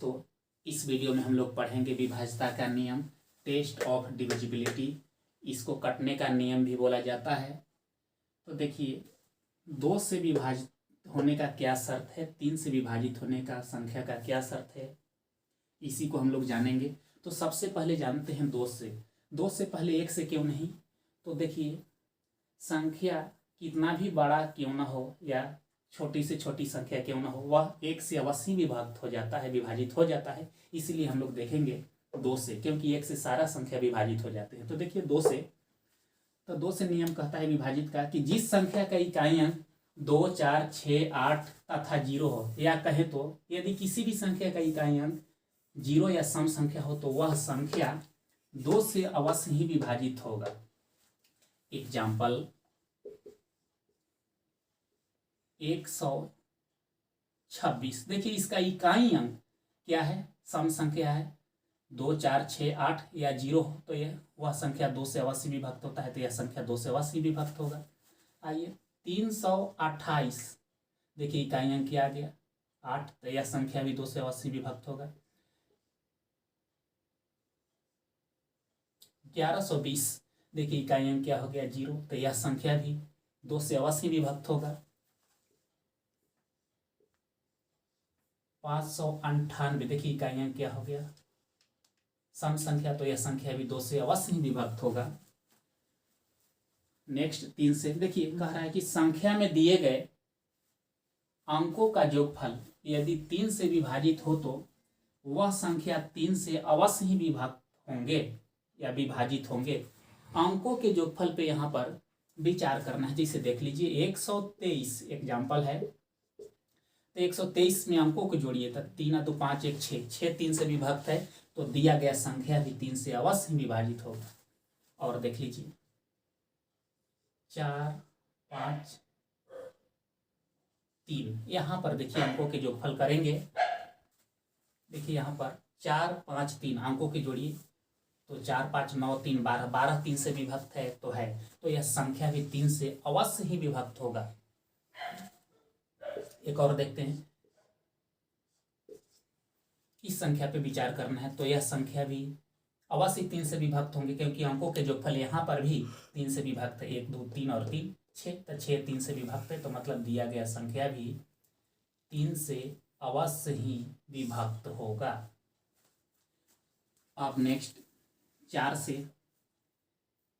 दोस्तों, इस वीडियो में हम लोग पढ़ेंगे विभाज्यता का नियम, टेस्ट ऑफ डिविजिबिलिटी। इसको कटने का नियम भी बोला जाता है। तो देखिए, 2 से विभाजित होने का क्या शर्त है, 3 से विभाजित होने का संख्या का क्या शर्त है, इसी को हम लोग जानेंगे। तो सबसे पहले जानते हैं 2 से। 2 से पहले 1 से क्यों नहीं? तो देखिए, संख्या कितना भी बड़ा क्यों ना हो या छोटी से छोटी संख्या क्यों ना हो, वह 1 से अवश्य विभाजित हो जाता है, विभाजित हो जाता है। इसीलिए हम लोग देखेंगे 2 से, क्योंकि 1 से सारा संख्या विभाजित हो जाते हैं। तो देखिए 2 से, तो 2 से नियम कहता है विभाजित का कि जिस संख्या का इकाई अंक 2, 4, 6, 8 तथा 0 हो, या कहे तो यदि किसी भी संख्या का इकाई अंक 0 या सम संख्या हो, तो वह संख्या 2 से अवश्य ही विभाजित होगा। एग्जाम्पल 126। देखिए, इसका इकाई अंक क्या है, सम संख्या है। 2, 4, 6, 8 या 0 हो तो यह वह संख्या 2 से अवश्य विभक्त होता है, तो यह संख्या 2 से अवश्य विभक्त होगा। आइए 328। देखिए, इकाई अंक क्या आ गया, 8, तो यह संख्या भी 2 से अवश्य विभक्त होगा। 1120। देखिए, इकाई अंक क्या हो गया, 0, तो यह संख्या भी 2 से अवश्य विभक्त होगा। 598। देखिए, इकाई अंक क्या हो गया, सम संख्या, तो यह संख्या भी 2 से अवश्य ही विभक्त होगा। नेक्स्ट 3 से, देखिए कह रहा है कि संख्या में दिए गए अंकों का योगफल यदि 3 से विभाजित हो तो वह संख्या 3 से अवश्य ही विभक्त होंगे या विभाजित होंगे। अंकों के योगफल पे यहाँ पर विचार करना है। जैसे देख लीजिए 123 एग्जाम्पल है, तो 123 में अंकों को जोड़िए, तो 3 2 5 1 6, 6 3 से विभक्त है, तो दिया गया संख्या भी 3 से अवश्य विभाजित होगा। और देख लीजिए 4 5 3, यहाँ पर देखिए अंकों के योगफल करेंगे। देखिए यहाँ पर 4 5 3 अंकों के जोड़िए, तो 4 5 9 3 12, 12 3 से विभक्त है, तो यह संख्या भी 3 से अवश्य ही विभक्त होगा। एक और देखते हैं, इस संख्या पे विचार करना है, तो यह संख्या भी अवश्य 3 से विभक्त होंगे, क्योंकि अंकों के योगफल यहाँ पर भी 3 से विभक्त है। 1 2 3 और 3 6, तो 6 3 से विभक्त है, तो मतलब दिया गया संख्या भी 3 से अवश्य ही विभक्त होगा। अब नेक्स्ट 4 से,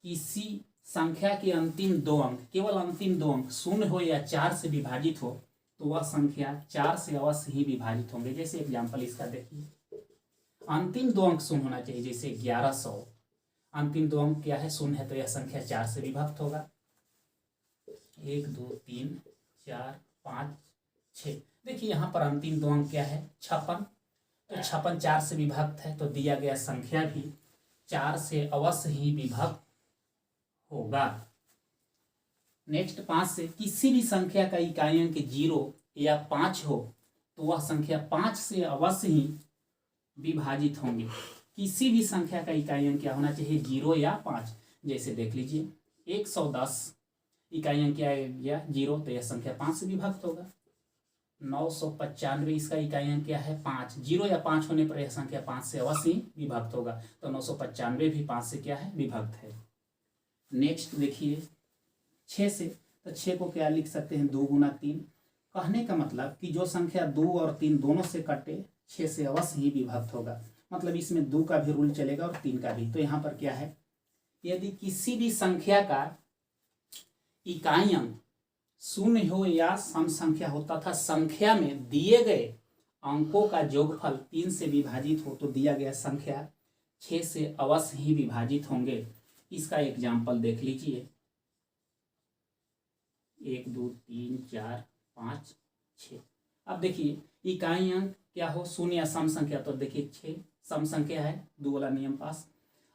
किसी संख्या के अंतिम 2 अंक, केवल अंतिम 2 अंक 0 हो या 4 से विभाजित हो, तो वह संख्या 4 से अवश्य ही विभाजित होंगे। जैसे एग्जाम्पल इसका देखिए, अंतिम 2 अंक 0 होना चाहिए। जैसे 1100, अंतिम 2 अंक क्या है, 0 है, तो यह संख्या 4 से विभक्त होगा। 1 2 3 4 5 6। देखिए यहाँ पर अंतिम 2 अंक क्या है, 56, तो 56 4 से विभक्त है, तो दिया गया संख्या भी 4 से अवश्य ही विभक्त होगा। नेक्स्ट 5 से, किसी भी संख्या का इकाई अंक 0 या 5 हो, तो वह संख्या 5 से अवश्य ही विभाजित होंगे। किसी भी संख्या का इकाई अंक क्या होना चाहिए, 0 या 5। जैसे देख लीजिए 110, इकाई अंक क्या गया, 0, तो यह संख्या 5 से विभक्त होगा। 995, इसका इकाई अंक क्या है, 5, 0 या 5 होने पर यह संख्या 5 से अवश्य ही विभक्त होगा, तो 995 भी 5 से क्या है, विभक्त है। नेक्स्ट देखिए 6 से, तो 6 को क्या लिख सकते हैं, 2 गुना 3। कहने का मतलब कि जो संख्या 2 और 3 दोनों से कटे 6 से अवश्य ही विभक्त होगा। मतलब इसमें 2 का भी रूल चलेगा और 3 का भी। तो यहाँ पर क्या है, यदि किसी भी संख्या का इकाई अंक 0 हो या सम संख्या हो तथा संख्या में दिए गए अंकों का योगफल 3 से विभाजित हो, तो दिया गया संख्या 6 से अवश्य ही विभाजित होंगे। इसका एग्जाम्पल देख लीजिए, 1 2 3 4 5 6। अब देखिए इकाई अंक क्या हो, 0 या सम संख्या, तो देखिए 6 सम संख्या है, 2 वाला नियम पास।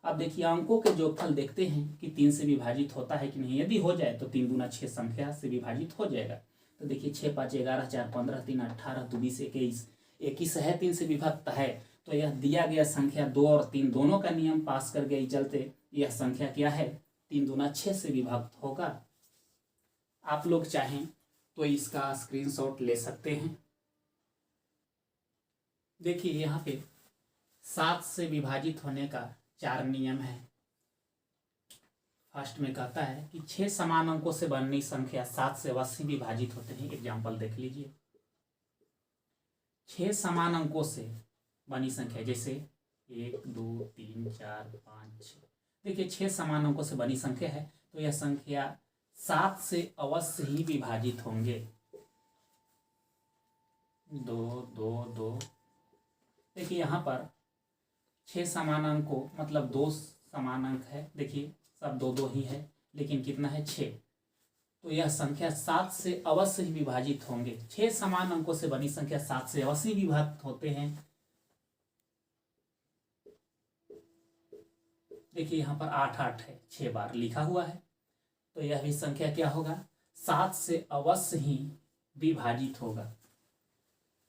अब देखिए अंकों के योगफल देखते हैं कि 3 से विभाजित होता है कि नहीं। यदि हो जाए तो 3 दूना 6 संख्या से विभाजित हो जाएगा। तो देखिए 6 5 11 4 15 3 18 2 20 21, 21 है, 3 से विभक्त है, तो यह दिया गया संख्या 2 और 3 दोनों का नियम पास कर गई चलते यह संख्या क्या है, 3 दूना 6 से विभक्त होगा। आप लोग चाहें तो इसका स्क्रीनशॉट ले सकते हैं। देखिए यहाँ पे 7 से विभाजित होने का 4 नियम है। फर्स्ट में कहता है कि 6 समान अंकों से बनी संख्या 7 से अवश्य विभाजित होते हैं। एग्जाम्पल देख लीजिए, 6 समान अंकों से बनी संख्या, जैसे 1 2 3 4 5 6। देखिए 6 समान अंकों से बनी संख्या है तो यह संख्या 7 से अवश्य ही विभाजित होंगे। 2 2 2। देखिए यहाँ पर 6 समान अंकों मतलब 2 समान अंक है। देखिए सब 2 2 ही है, लेकिन कितना है 6, तो यह संख्या 7 से अवश्य ही विभाजित होंगे। 6 समान अंकों से बनी संख्या 7 से अवश्य विभाजित होते हैं। देखिए यहाँ पर 8 8 है, 6 बार लिखा हुआ है, तो यह भी संख्या क्या होगा, 7 से अवश्य ही विभाजित होगा।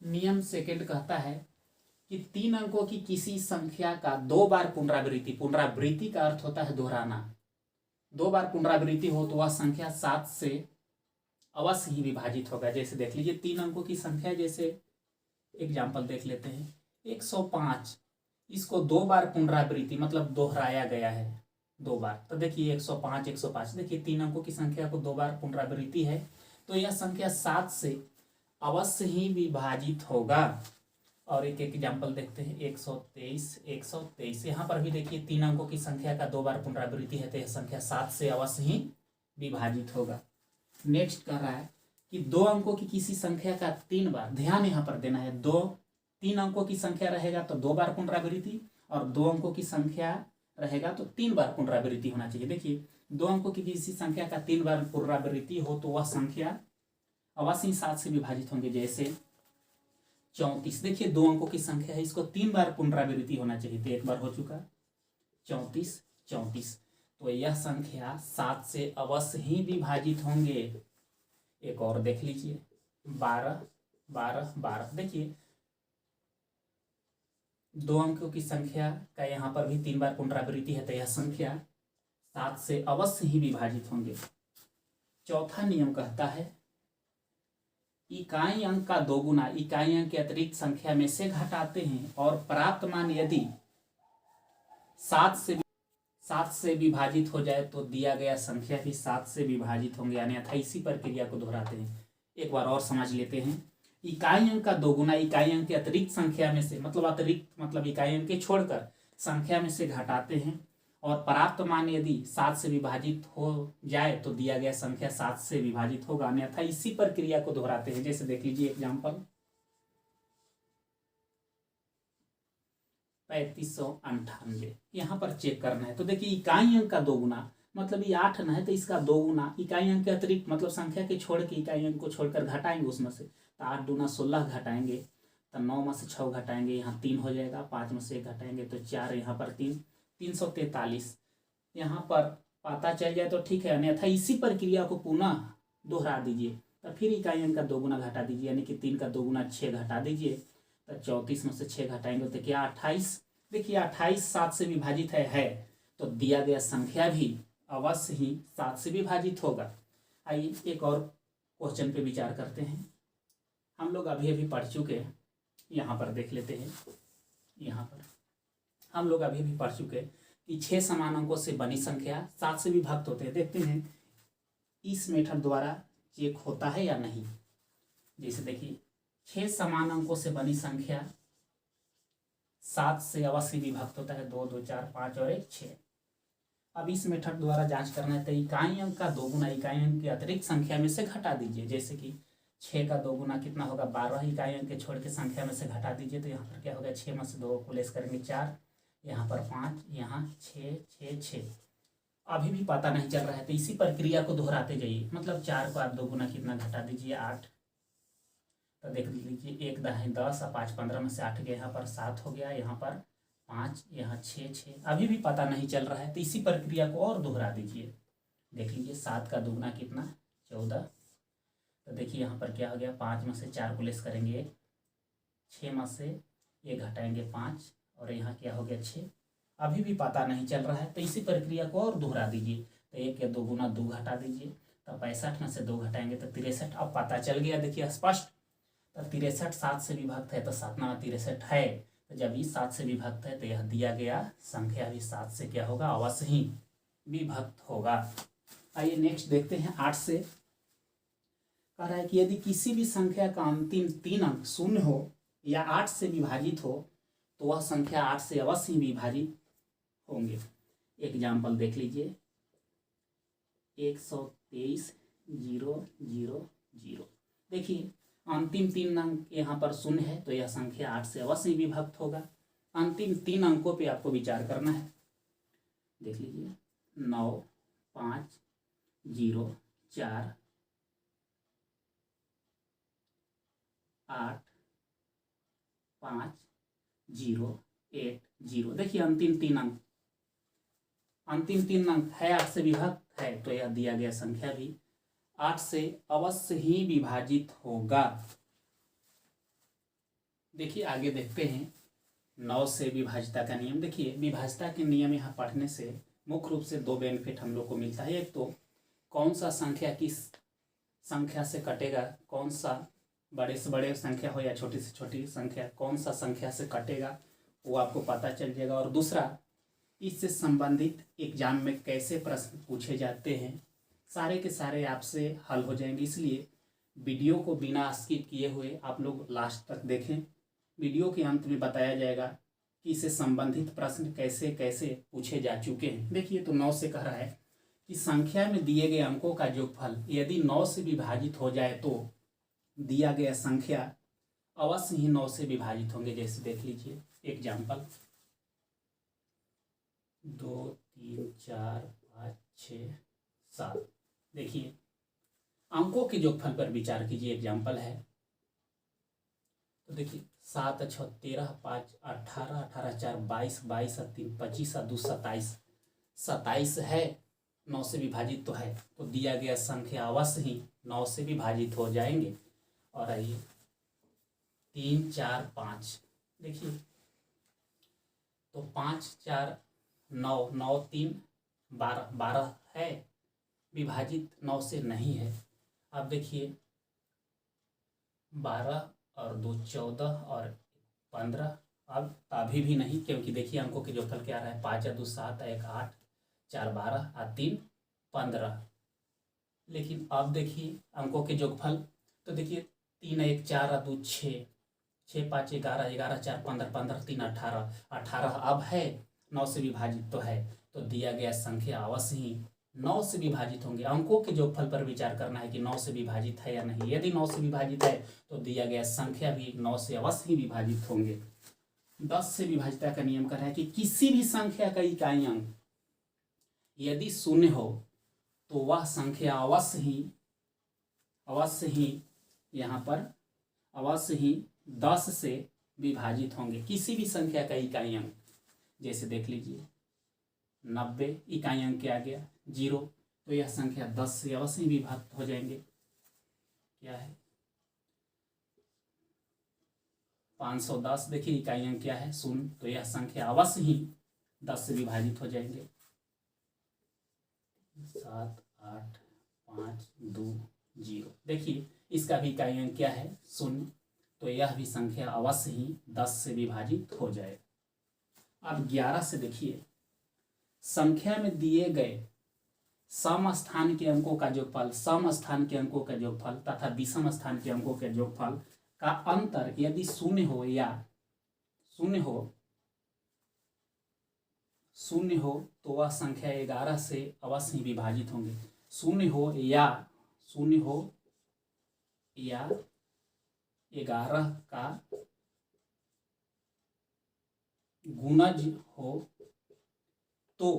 नियम सेकंड कहता है कि 3 अंकों की किसी संख्या का 2 बार पुनरावृत्ति, पुनरावृत्ति का अर्थ होता है दोहराना, 2 बार पुनरावृत्ति हो तो वह संख्या 7 से अवश्य ही विभाजित होगा। जैसे देख लीजिए 3 अंकों की संख्या, जैसे एग्जाम्पल देख लेते हैं 105, इसको 2 बार पुनरावृत्ति मतलब दोहराया गया है 2 बार, तो देखिए 105 105। देखिए 3 अंकों की संख्या को 2 बार पुनरावृत्ति है तो यह संख्या 7 से अवश्य ही विभाजित होगा। और एक एग्जाम्पल देखते हैं 123 123। यहाँ पर भी देखिए 3 अंकों की संख्या का 2 बार पुनरावृत्ति है तो यह संख्या 7 से अवश्य ही विभाजित होगा। नेक्स्ट कह रहा है कि 2 अंकों की किसी संख्या का 3 बार, ध्यान यहाँ पर देना है, 3 अंकों की संख्या रहेगा तो 2 बार पुनरावृत्ति, और 2 अंकों की संख्या रहेगा तो 3 बार पुनरावृत्ति होना चाहिए। देखिए 2 अंकों की किसी संख्या का 3 बार पुनरावृत्ति हो तो वह संख्या अवश्य 7 से विभाजित होंगे। जैसे 34, देखिए 2 अंकों की संख्या है, इसको 3 बार पुनरावृत्ति होना चाहिए तो 1 बार हो चुका, 34 34, तो यह संख्या 7 से अवश्य ही विभाजित होंगे। एक और देख लीजिए 12 12 12। देखिए 2 अंकों की संख्या का यहाँ पर भी 3 बार पुनरावृत्ति है तो यह संख्या 7 से अवश्य ही विभाजित होंगे। चौथा नियम कहता है इकाई अंक का 2 गुना इकाई अंक के अतिरिक्त संख्या में से घटाते हैं और प्राप्त मान यदि 7 से विभाजित हो जाए तो दिया गया संख्या भी 7 से विभाजित होंगे, अन्यथा इसी प्रक्रिया को दोहराते हैं। एक बार और समझ लेते हैं, इकाई अंक का 2 गुना इकाई अंक के अतिरिक्त संख्या में से, मतलब अतिरिक्त मतलब इकाई अंक के छोड़कर संख्या में से घटाते हैं और प्राप्त मान यदि 7 से विभाजित हो जाए तो दिया गया संख्या 7 से विभाजित होगा, अन्यथा इसी प्रक्रिया को दोहराते हैं। जैसे देख लीजिए एग्जाम्पल 3598, यहाँ पर चेक करना है तो देखिए इकाई अंक का 2 गुना मतलब ये 8 ना है तो इसका 2 गुना इकाई अंक के अतिरिक्त मतलब संख्या के छोड़ के इकाई अंक को छोड़कर घटाएंगे उसमें से, तो 8 दूना 16 घटाएंगे तो 9 में से 6 घटाएंगे, यहाँ 3 हो जाएगा, 5 में से 1 घटाएंगे तो 4, यहाँ पर 3, 343। यहाँ पर पता चल जाए तो ठीक है, अन्यथा इसी प्रक्रिया को पुनः दोहरा दीजिए तो फिर इकाई अंक का 2 गुना घटा दीजिए, यानी कि 3 का 2 गुना 6 घटा दीजिए तो 34 में से 6 घटाएंगे तो क्या 28। देखिए 28 7 से विभाजित है तो दिया गया संख्या भी अवश्य ही 7 से विभाजित होगा। आइए एक और क्वेश्चन पे विचार करते हैं। हम लोग अभी अभी पढ़ चुके हैं, यहाँ पर देख लेते हैं। यहाँ पर हम लोग अभी भी पढ़ चुके हैं कि 6 समान अंकों से बनी संख्या 7 से विभक्त होते हैं। देखते हैं इस मेथड द्वारा चेक होता है या नहीं। जैसे देखिए 6 समान अंकों से बनी संख्या 7 से अवश्य विभक्त होता है, 2 2 4 5 और 1 6। अब इस मेथड द्वारा जांच करना है तो इकाई अंक का 2 गुना इकाई अंक की अतिरिक्त संख्या में से घटा दीजिए। जैसे कि 6 का 2 गुना कितना होगा 12, इकाई अंक के छोड़ के संख्या में से घटा दीजिए तो यहाँ पर क्या होगा 6 में से 2 को लेस करेंगे 4, यहाँ पर 5, यहाँ 6 6 6। अभी भी पता नहीं चल रहा है तो इसी प्रक्रिया को दोहराते जाइए, मतलब 4 को आप 2 गुना कितना घटा दीजिए 8, तो देख लीजिए 1 दाएं 10 और 5 15 में से 8 गया, यहाँ पर 7 हो गया, यहाँ पर 5, यहाँ 6 6। अभी भी पता नहीं चल रहा है तो इसी प्रक्रिया को और दोहरा दीजिए। देख लीजिए 7 का 2 गुना कितना 14, तो देखिए यहाँ पर क्या हो गया 5 में से 4 को लेस करेंगे 6 में से 1 घटाएंगे 5 और यहाँ क्या हो गया 6। अभी भी पता नहीं चल रहा है तो इसी प्रक्रिया को और दोहरा दीजिए। तो 1 या 2 गुना 2 घटा दीजिए तो 65 में से 2 घटाएंगे तो 63। अब पता चल गया देखिए स्पष्ट। तो 63 7 से विभक्त है, तो 7 9 63 है। तो जब ये 7 से विभक्त है तो यह दिया गया संख्या भी 7 से क्या होगा, अवश्य ही विभक्त होगा। आइए नेक्स्ट देखते हैं 8 से। कह रहा है कि यदि किसी भी संख्या का अंतिम 3 अंक शून्य हो या 8 से विभाजित हो तो वह संख्या 8 से अवश्य ही विभाजित होंगे। एग्जाम्पल देख लीजिए, 123,000। देखिए अंतिम 3 अंक यहाँ पर शून्य है तो यह संख्या 8 से अवश्य ही विभक्त होगा। अंतिम 3 अंकों पे आपको विचार करना है। देख लीजिए 9 5 0 4 8 5 0 8 0। देखिए अंतिम 3 अंक है 8 से विभक्त है तो यह दिया गया संख्या भी 8 से अवश्य ही विभाजित होगा। देखिए आगे देखते हैं 9 से विभाजिता का नियम। देखिए विभाजिता के नियम यहाँ पढ़ने से मुख्य रूप से 2 बेनिफिट हम लोग को मिलता है। एक तो कौन सा संख्या किस संख्या से कटेगा, कौन सा बड़े से बड़े संख्या हो या छोटी से छोटी संख्या, कौन सा संख्या से कटेगा वो आपको पता चल जाएगा। और दूसरा, इससे संबंधित एग्जाम में कैसे प्रश्न पूछे जाते हैं सारे के सारे आपसे हल हो जाएंगे। इसलिए वीडियो को बिना स्किप किए हुए आप लोग लास्ट तक देखें। वीडियो के अंत में बताया जाएगा कि इससे संबंधित प्रश्न कैसे कैसे पूछे जा चुके हैं। देखिए तो 9 से कह रहा है कि संख्या में दिए गए अंकों का योगफल यदि 9 से विभाजित हो जाए तो दिया गया संख्या अवश्य ही 9 से विभाजित होंगे। जैसे देख लीजिए एग्जाम्पल 2 3 4 5 6 7। देखिए अंकों के योगफल पर विचार कीजिए। एग्जाम्पल है तो देखिए 7 6 13 5 18 18 4 22 22 3 25 2 27 27 है, 9 से विभाजित तो है तो दिया गया संख्या अवश्य ही 9 से विभाजित हो जाएंगे। और आइए 3 4 5। देखिए तो 5 4 9 9 3 12 12 है, विभाजित 9 से नहीं है। अब देखिए 12 और 2 14 और 15, अब अभी भी नहीं, क्योंकि देखिए अंकों के योगफल क्या रहा है, 5 2 7 1 8 4 12 और 3 15। लेकिन अब देखिए अंकों के योगफल तो देखिए 3 1 4 2 6 6 5 11 11 4 15 15 3 18 18 अब है, 9 से विभाजित तो है तो दिया गया संख्या अवश्य ही 9 से विभाजित होंगे। अंकों के योगफल पर विचार करना है कि 9 से विभाजित है या नहीं। यदि 9 से विभाजित है तो दिया गया संख्या भी 9 से अवश्य ही विभाजित होंगे। 10 से विभाजिता का नियम कर रहा है कि किसी भी संख्या का इकाई अंक यदि शून्य हो तो वह संख्या अवश्य ही यहाँ पर अवश्य ही 10 से विभाजित होंगे। किसी भी संख्या का इकाई अंक, जैसे देख लीजिए 90 इकाई अंक क्या आ गया 0, तो यह संख्या 10 से अवश्य ही विभक्त हो जाएंगे। क्या है 510, देखिए इकाई अंक क्या है 0, तो यह संख्या अवश्य ही 10 से विभाजित हो जाएंगे। 7 8 5 2 0, देखिए इसका भी इकाई अंक क्या है 0, तो यह भी संख्या अवश्य ही 10 से विभाजित हो जाएगा। अब 11 से देखिए संख्या में दिए गए सम स्थान के अंकों का योगफल, सम स्थान के अंकों का योगफल तथा विषम स्थान के अंकों के योगफल का अंतर यदि शून्य हो तो वह संख्या 11 से अवश्य ही विभाजित होंगे। शून्य हो या 11 का गुणज हो तो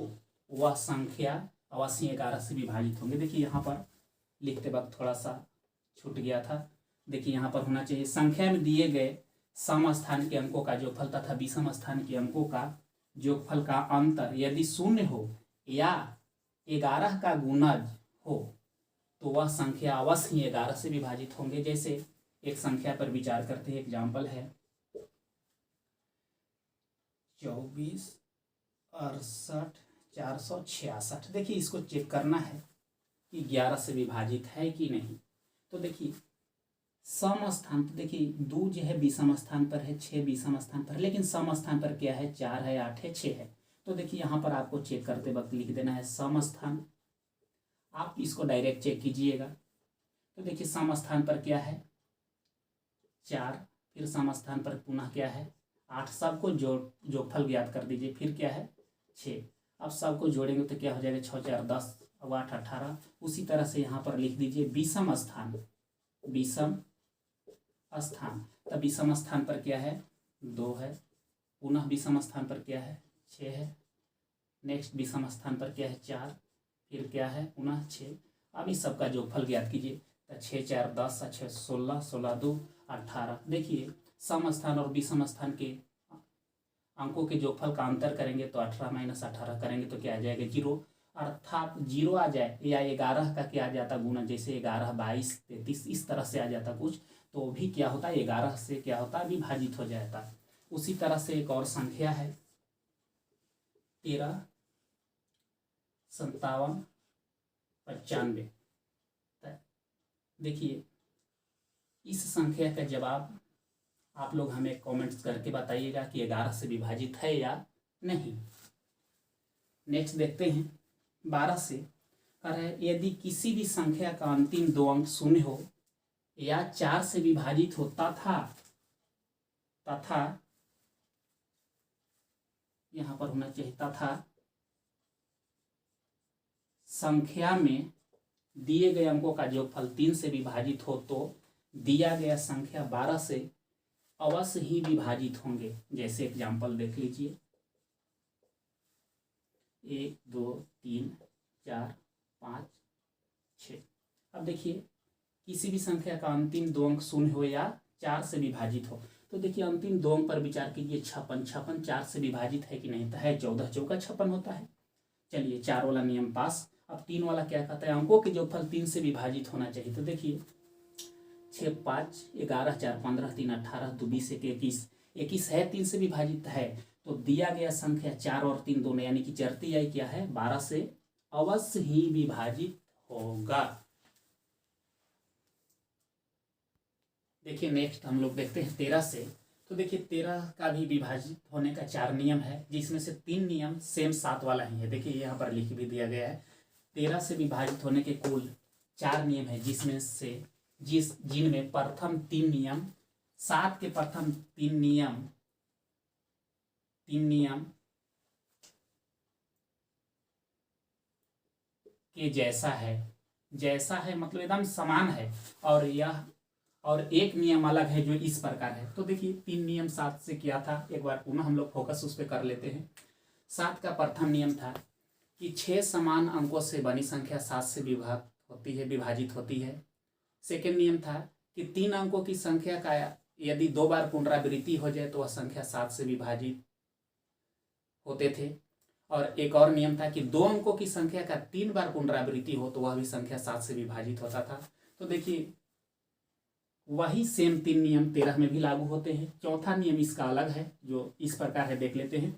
वह संख्या अवश्य 11 से विभाजित होंगे। देखिए यहाँ पर लिखते वक्त थोड़ा सा छूट गया था। देखिए यहाँ पर होना चाहिए संख्या में दिए गए सम स्थान के अंकों का योगफल तथा विषम स्थान के अंकों का योगफल का अंतर यदि शून्य हो या 11 का गुणज हो तो वह संख्या अवश्य ही 11 से विभाजित होंगे। जैसे एक संख्या पर विचार करते हैं। एग्जाम्पल है 24 68 466। देखिए इसको चेक करना है कि 11 से विभाजित है कि नहीं। तो देखिए सम स्थान तो देखिए 2 जो है विषम स्थान पर है, 6 विषम स्थान पर है, लेकिन सम स्थान पर क्या है, 4 है, 8 है, 6 है। तो देखिए यहाँ पर आपको चेक करते वक्त लिख देना है सम स्थान, आप इसको डायरेक्ट चेक कीजिएगा। तो देखिए सम स्थान पर क्या है 4, फिर सम स्थान पर पुनः क्या है 8, सबको जोगफल ज्ञात कर दीजिए, फिर क्या है 6। अब सबको जोड़ेंगे तो क्या हो जाएगा 6 4 10, अब 8 18। उसी तरह से यहाँ पर लिख दीजिए विषम स्थान, विषम स्थान, तब विषम स्थान पर क्या है 2 है, पुनः विषम स्थान पर क्या है 6 है, नेक्स्ट विषम स्थान पर क्या है 4, फिर क्या है पुनः 6। अब इस सबका जोगफल ज्ञात कीजिए, तो 6 4 10 6 16, 16 2 18। देखिए सम स्थान और विषम स्थान के अंकों के जोगफल का अंतर करेंगे तो 18 - 18 करेंगे तो क्या आ जाएगा 0, अर्थात 0 आ जाए या 11 का क्या आ जाता गुना, जैसे 11 22 33 इस तरह से आ जाता कुछ, तो भी क्या होता है 11 से क्या होता है विभाजित हो जाता। उसी तरह से एक और संख्या है 13 57 95। देखिए इस संख्या का जवाब आप लोग हमें कमेंट्स करके बताइएगा कि 11 से विभाजित है या नहीं। नेक्स्ट देखते हैं 12 से, कह रहे हैं यदि किसी भी संख्या का अंतिम 2 अंक शून्य हो या 4 से विभाजित हो तथा यहाँ पर होना चाहिए तथा संख्या में दिए गए अंकों का जोगफल 3 से विभाजित हो तो दिया गया संख्या 12 से अवश्य ही विभाजित होंगे। जैसे एग्जाम्पल देख लीजिए 1 2 3 4 5 6। अब देखिए किसी भी संख्या का अंतिम 2 अंक शून्य हो या 4 से विभाजित हो, तो देखिए अंतिम 2 अंक पर विचार कीजिए 56 4 से विभाजित है कि नहीं, तो है 14 चौका 56 होता है। चलिए 4 वाला नियम पास। अब 3 वाला क्या कहता है अंकों के जोगफल 3 से विभाजित होना चाहिए, तो देखिए 6 5 11 4 15 3 18 2 20 1 21, 21 है 3 से विभाजित है, तो दिया गया संख्या 4 और 3 दोनों यानी कि चरती आई क्या है 12 से अवश्य ही विभाजित होगा। देखिए नेक्स्ट हम लोग देखते हैं 13 से। तो देखिए 13 का भी विभाजित होने का 4 नियम है, जिसमें से 3 नियम सेम 7 वाला ही है। देखिए यहाँ पर लिख भी दिया गया है 13 से विभाजित होने के कुल 4 नियम है, जिनमें प्रथम 3 नियम 7 के प्रथम 3 नियम के जैसा है मतलब एकदम समान है, और एक नियम अलग है जो इस प्रकार है। तो देखिए 3 नियम 7 से किया था, एक बार पुनः हम लोग फोकस उस पर कर लेते हैं। 7 का प्रथम नियम था कि 6 समान अंकों से बनी संख्या 7 से विभाजित होती है। सेकेंड नियम था कि 3 अंकों की संख्या का यदि 2 बार पुनरावृत्ति हो जाए तो वह संख्या 7 से विभाजित होते थे। और एक और नियम था कि 2 अंकों की संख्या का 3 बार पुनरावृत्ति हो तो वह भी संख्या 7 से विभाजित होता था। तो देखिए वही सेम 3 नियम 13 में भी लागू होते हैं। चौथा नियम इसका अलग है, जो इस प्रकार है, देख लेते हैं।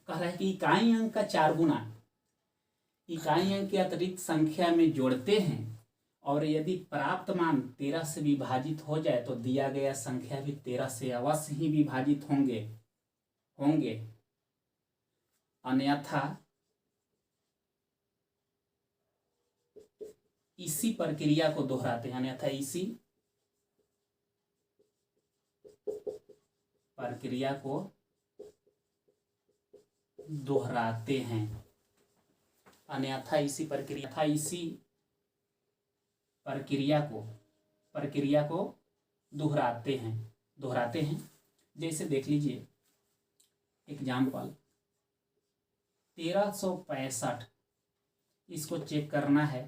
कह रहा है कि इकाई अंक का 4 गुना इकाई अंक के अतिरिक्त संख्या में जोड़ते हैं और यदि प्राप्त मान 13 से विभाजित हो जाए तो दिया गया संख्या भी 13 से अवश्य ही विभाजित होंगे। अन्यथा इसी प्रक्रिया को दोहराते हैं अन्यथा इसी प्रक्रिया को दोहराते हैं। जैसे देख लीजिए एग्जाम्पल 1365, इसको चेक करना है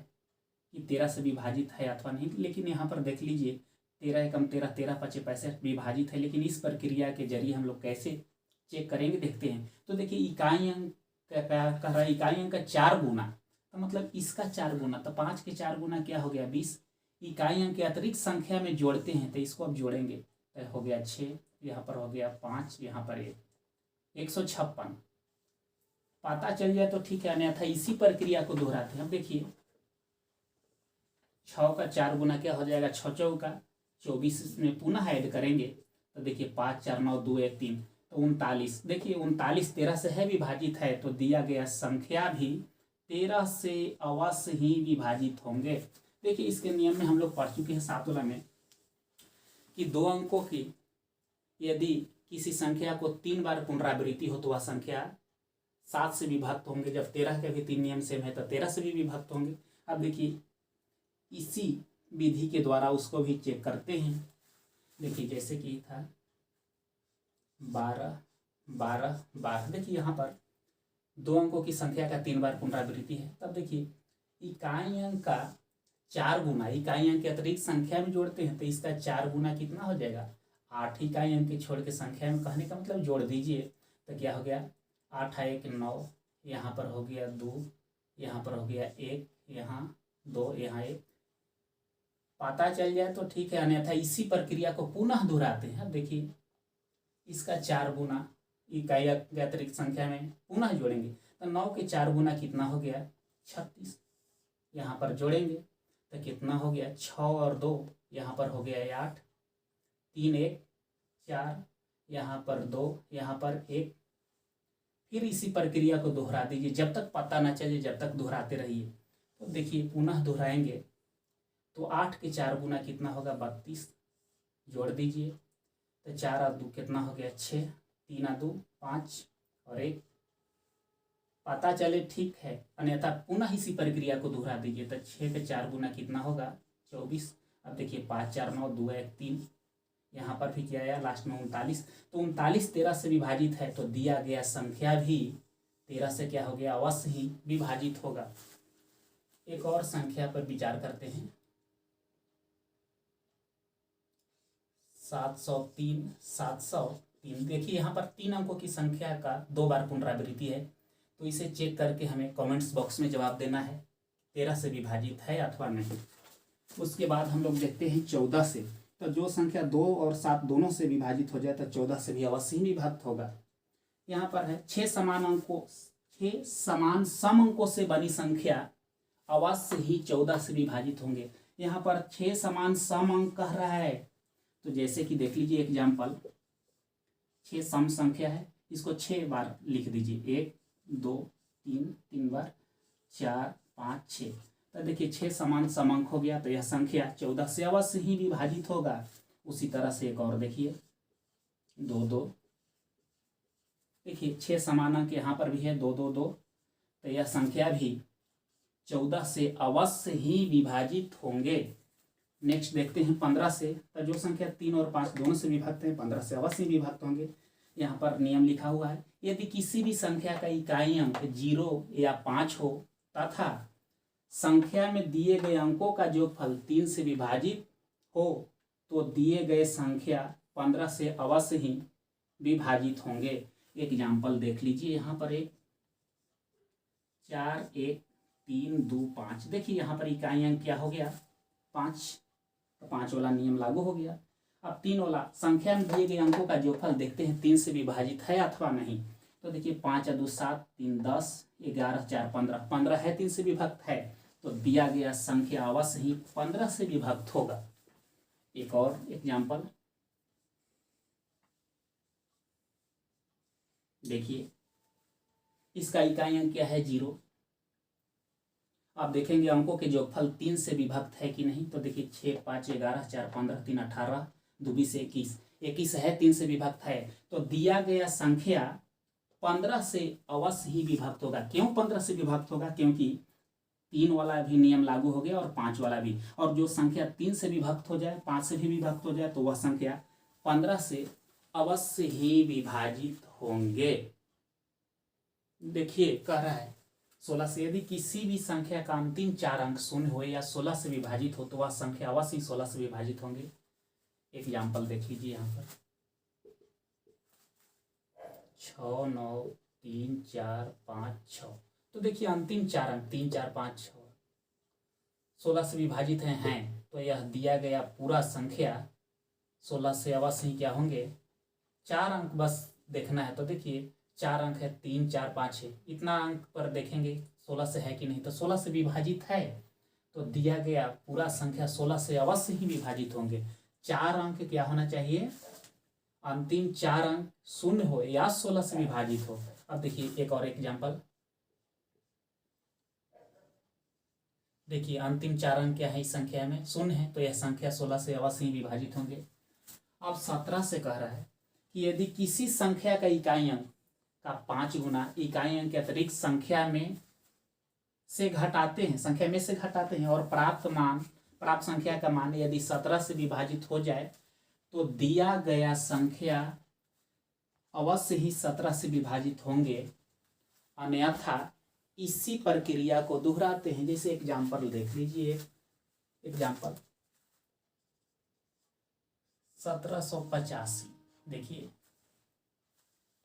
कि 13 से विभाजित है अथवा नहीं। लेकिन यहाँ पर देख लीजिए 13 एकम 13 13 पचे 65 विभाजित है, लेकिन इस प्रक्रिया के जरिए हम लोग कैसे चेक करेंगे देखते हैं। तो देखिए इकाई अंक कह रहा है इकाई अंक का 4 गुना, तो मतलब इसका 4 गुना, तो 5 के 4 गुना क्या हो गया 20। इकाई अंक के अतिरिक्त संख्या में जोड़ते हैं, तो इसको अब जोड़ेंगे तो हो गया 6, यहाँ पर हो गया 5, यहाँ पर 156। पता चल जाए तो ठीक है, अन्यथा इसी प्रक्रिया को दोहराते हैं। अब देखिए 6 का 4 गुना क्या हो जाएगा 6 चौका 24 में पुनः ऐड करेंगे तो देखिए 5 4 9 2 1 3 तो 39। देखिए 39 13 से है विभाजित है, तो दिया गया संख्या भी 13 से अवश्य ही विभाजित होंगे। देखिए इसके नियम में हम लोग पढ़ चुके हैं 7 वाला में कि 2 अंकों की यदि किसी संख्या को 3 बार पुनरावृत्ति हो तो वह संख्या 7 से विभक्त होंगे। जब 13 के भी 3 नियम सेम है तो 13 से भी विभक्त होंगे। अब देखिए इसी विधि के द्वारा उसको भी चेक करते हैं। देखिए जैसे कि था 12 12 12। देखिए यहाँ पर 2 अंकों की संख्या का 3 बार पुनरावृत्ति है। तब देखिए इकाई अंक का 4 गुना, इकाई अंक के अतिरिक्त संख्या में जोड़ते हैं तो इसका 4 गुना कितना हो जाएगा 8 इकाई अंक के छोड़ के संख्या में, कहने का मतलब जोड़ दीजिए तो क्या हो गया 8 1 9, यहाँ पर हो गया 2, यहाँ पर हो गया 1, यहाँ 2, यहाँ 1। पता चल जाए तो ठीक है, अन्यथा इसी प्रक्रिया को पुनः दोहराते हैं। अब देखिए इसका 4 गुना इकाई के अतिरिक्त संख्या में पुनः जोड़ेंगे तो 9 के 4 गुना कितना हो गया 36। यहाँ पर जोड़ेंगे तो कितना हो गया 6 और 2, यहाँ पर हो गया 8, 3 1 4, यहाँ पर 2, यहाँ पर 1। फिर इसी प्रक्रिया को दोहरा दीजिए जब तक पता ना चले, जब तक दोहराते रहिए। तो देखिए पुनः दोहराएंगे तो 8 के 4 गुना कितना होगा 32, जोड़ दीजिए तो 4 और 2 कितना हो गया 6, 3 और 2 5 और 1। पता चले ठीक है, अन्यथा पुनः इसी प्रक्रिया को दोहरा दीजिए तो 6 के 4 गुना कितना होगा 24। अब देखिए 5 4 9 2 1 3, यहाँ पर भी क्या आया लास्ट में 39। तो 39 13 से विभाजित है तो दिया गया संख्या भी 13 से क्या हो गया अवश्य ही विभाजित होगा। एक और संख्या पर विचार करते हैं 703 703। देखिए यहाँ पर 3 अंकों की संख्या का 2 बार पुनरावृत्ति है, तो इसे चेक करके हमें कमेंट्स बॉक्स में जवाब देना है 13 से विभाजित है अथवा नहीं। उसके बाद हम लोग देखते हैं 14 से। तो जो संख्या 2 और 7 दोनों से विभाजित हो जाए तो 14 से भी अवश्य ही विभक्त होगा। यहाँ पर है 6 समान सम अंकों से बनी संख्या अवश्य ही 14 से विभाजित होंगे। यहाँ पर 6 समान सम अंक कह रहा है, तो जैसे कि देख लीजिए एग्जाम्पल 6 सम संख्या है, इसको 6 बार लिख दीजिए 1 2 3 3 बार 4 5 6। तो देखिए 6 समान समांक हो गया तो यह संख्या 14 से अवश्य ही विभाजित होगा। उसी तरह से एक और देखिए 2 2। देखिए 6 समान अंक यहाँ पर भी है 2 2 2, तो यह संख्या भी 14 से अवश्य ही विभाजित होंगे। नेक्स्ट देखते हैं 15 से। तो जो संख्या 3 और 5 दोनों से विभक्त है 15 से अवश्य विभक्त होंगे। यहाँ पर नियम लिखा हुआ है यदि किसी भी संख्या का इकाई अंक 0 या 5 हो तथा संख्या में दिए गए अंकों का जोगफल 3 से विभाजित हो तो दिए गए संख्या 15 से अवश्य ही विभाजित होंगे। एग्जाम्पल देख लीजिए यहाँ पर एक 4 1 3 2 5। देखिए यहाँ पर इकाई अंक क्या हो गया 5, तो 5 वाला नियम लागू हो गया। अब 3 वाला संख्या में दिए गए अंकों का जोगफल देखते हैं 3 से विभाजित है अथवा नहीं। तो देखिए 5 2 7 3 10 11 4 15, 15 है 3 से विभक्त है तो दिया गया संख्या अवश्य ही 15 से विभक्त होगा। एक और एग्जाम्पल देखिए, इसका इकाई अंक क्या है 0। आप देखेंगे अंकों के जोगफल 3 से विभक्त है कि नहीं। तो देखिए 6 5 11 4 15 3 18 2 20 21, 21 है 3 से विभक्त है तो दिया गया संख्या 15 से अवश्य ही विभक्त होगा। क्यों 15 से विभक्त होगा? क्योंकि 3 वाला भी नियम लागू हो गया और 5 वाला भी। और जो संख्या 3 से विभक्त हो जाए 5 से भी विभक्त हो जाए तो वह संख्या 15 से अवश्य ही विभाजित होंगे। देखिए कह रहा है 16 से यदि किसी भी संख्या का अंतिम 4 अंक 0 हो या 16 से विभाजित हो तो वह संख्या अवश्य ही 16 से विभाजित होंगे। एग्जाम्पल देख लीजिए यहाँ पर 6 9 3 4 5 6। तो देखिए अंतिम 4 अंक 3 4 5 6 16 से विभाजित हैं तो यह दिया गया पूरा संख्या 16 से अवश्य ही क्या होंगे 4 अंक बस देखना है। तो देखिए 4 अंक है 3 4 5 है, इतना अंक पर देखेंगे 16 से है कि नहीं। तो 16 से विभाजित है तो दिया गया पूरा संख्या 16 से अवश्य ही विभाजित होंगे। चार अंक क्या होना चाहिए, अंतिम चार अंक शून्य हो या 16 से विभाजित हो। अब देखिए एक और एग्जाम्पल, देखिए अंतिम चार अंक क्या है इस संख्या में, शून्य है, तो यह संख्या 16 से अवश्य ही विभाजित होंगे। अब 17 से कह रहा है कि यदि किसी संख्या का इकाई अंक का 5 गुना इकाई अंक के अतिरिक्त संख्या में से घटाते हैं, संख्या में से घटाते हैं, और प्राप्त संख्या का मान यदि 17 से विभाजित हो जाए तो दिया गया संख्या अवश्य ही 17 से विभाजित होंगे, अन्यथा इसी प्रक्रिया को दोहराते हैं। जैसे एग्जाम्पल देख लीजिए, एग्जाम्पल 1785, देखिए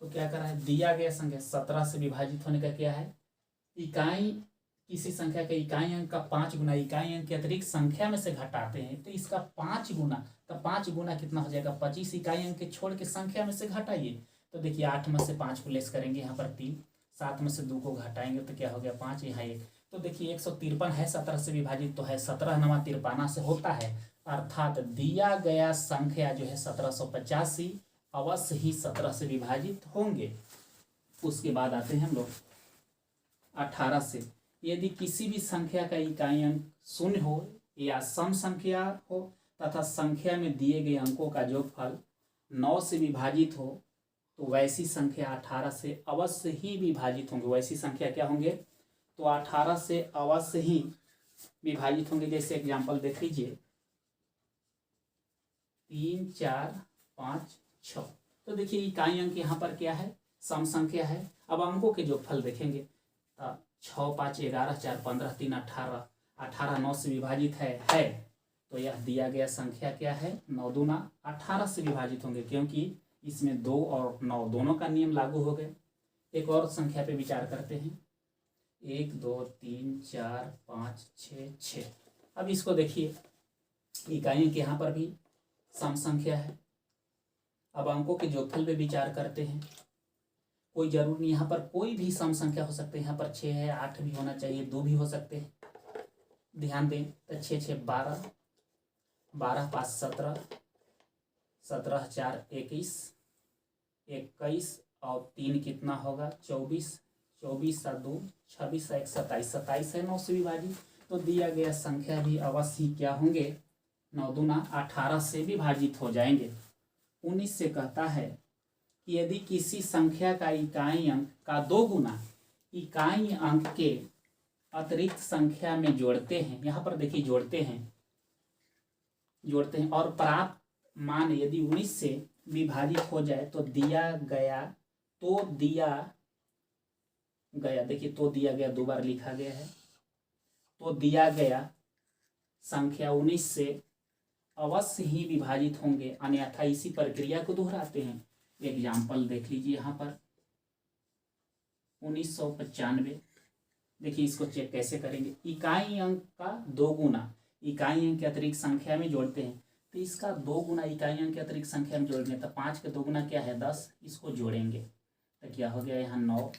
तो क्या कर रहा है, दिया गया संख्या 17 से विभाजित होने का क्या है, इकाई किसी संख्या के इकाई अंक का 5 गुना इकाई अंक के अतिरिक्त संख्या में से घटाते हैं, तो इसका 5 गुना, तो 5 गुना कितना हो जाएगा, 25 इकाई अंक के छोड़ के संख्या में से घटाइए, तो देखिए 8 में से 5 को लेस करेंगे, यहाँ पर 3, 7 में से 2 को घटाएंगे तो क्या हो गया 5, यहाँ 1, तो देखिए 153 है 17 से विभाजित तो है, 17 नवा 53 से होता है, अर्थात दिया गया संख्या जो है 1785 अवश्य ही 17 से विभाजित होंगे। उसके बाद आते हैं हम लोग 18 से, यदि किसी भी संख्या का इकाई अंक शून्य हो या सम संख्या हो तथा संख्या में दिए गए अंकों का जोगफल 9 से विभाजित हो तो वैसी संख्या 18 से अवश्य ही विभाजित होंगे। वैसी संख्या क्या होंगे, तो 18 से अवश्य ही विभाजित होंगे। जैसे एग्जाम्पल देख लीजिए 3, 4, 5, 6, तो देखिए इकाई अंक यहाँ पर क्या है, सम संख्या है। अब अंकों के जोगफल देखेंगे, 6, 5, 11, 4, 15, 3, 18, 18 9 से विभाजित है तो यह दिया गया संख्या क्या है, 9 दूना 18 से विभाजित होंगे, क्योंकि इसमें 2 और 9 दोनों का नियम लागू हो गए। एक और संख्या पे विचार करते हैं, 1, 2, 3, 4, 5, 6, 6। अब इसको देखिए इकाइयों के यहाँ पर भी सम संख्या है। अब अंकों के जोगफल पे विचार करते हैं, कोई जरूर नहीं, यहाँ पर कोई भी सम संख्या हो सकते हैं, यहाँ पर 6 है, 8 भी होना चाहिए, 2 भी हो सकते हैं, ध्यान दें तो 6, 6, 12, 12, 5, 17, 17, 4, 21, 21 और 3 कितना होगा 24, 24 और 2 26, 1 27, 27 है 9 से विभाजित, तो दिया गया संख्या भी अवश्य ही क्या होंगे, 9 दूना 18 से विभाजित हो जाएंगे। 19 से कहता है कि यदि किसी संख्या का इकाई अंक का 2 गुना इकाई अंक के अतिरिक्त संख्या में जोड़ते हैं, यहाँ पर देखिए जोड़ते हैं और प्राप्त मान यदि 19 से विभाजित हो जाए तो दिया गया, देखिए तो दिया गया 2 बार लिखा गया है, तो दिया गया संख्या 19 से अवश्य ही विभाजित होंगे, अन्यथा इसी प्रक्रिया को दोहराते हैं। एग्जाम्पल देख लीजिए यहाँ पर 1995, देखिए इसको चेक कैसे करेंगे, इकाई अंक का 2 गुना इकाई अंक के अतिरिक्त संख्या में जोड़ते हैं, तो इसका 2 गुना इकाई अंक के अतिरिक्त संख्या में जोड़ेंगे तो 5 के 2 गुना क्या है 10, इसको जोड़ेंगे तो क्या हो गया यहाँ 9,